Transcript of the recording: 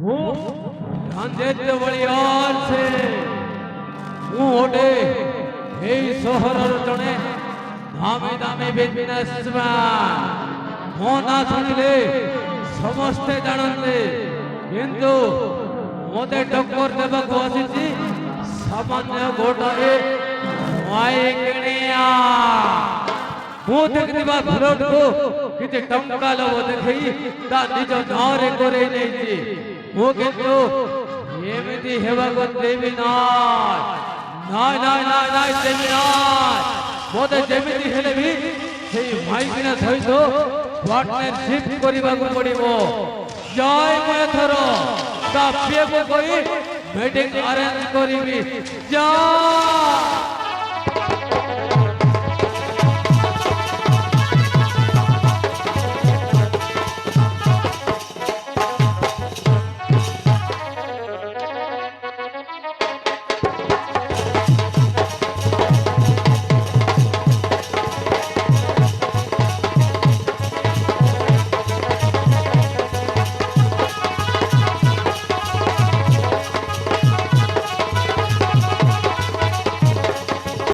હું રંજિત વળિયાર છે હું ઓડે હે સોહરર તણે ધામે ધામે બિઝનેસમેન હું ના শুনিলে ସମସ୍ତେ ଜାଣନ୍ତି କିନ୍ତୁ ମୋତେ ଟକ୍କର ଦେବାକୁ ଆସିଛି ସାମାନ୍ୟ ଗୋଟାଏ ମାଇକିଣିଆ ମୁଁ ଦେଖିଥିବା ଘରକୁ କିଛି ଟଙ୍କା ଲୋଭ ଦେଖେଇ ତା ନିଜ ନାଁରେ କରେଇ ନେଇଛି ମୁଁ କିନ୍ତୁ ଏମିତି ହେବାକୁ ଦେବି ନାଇଁ ନାଇଁ ନାଇଁ ନାଇଁ ଦେବି ନାଇଁ ମୋତେ ଯେମିତି ହେଲେ ବି ସେଇ ମାଇକିଣା ସହିତ ପାର୍ଟନରଶିପ କରିବାକୁ ପଡ଼ିବ ଯାଏ ମୁଁ ଏଥର ତା ପିଏକୁ କହି ମିଟିଂ ଆରେଞ୍ଜ କରିବି ଯା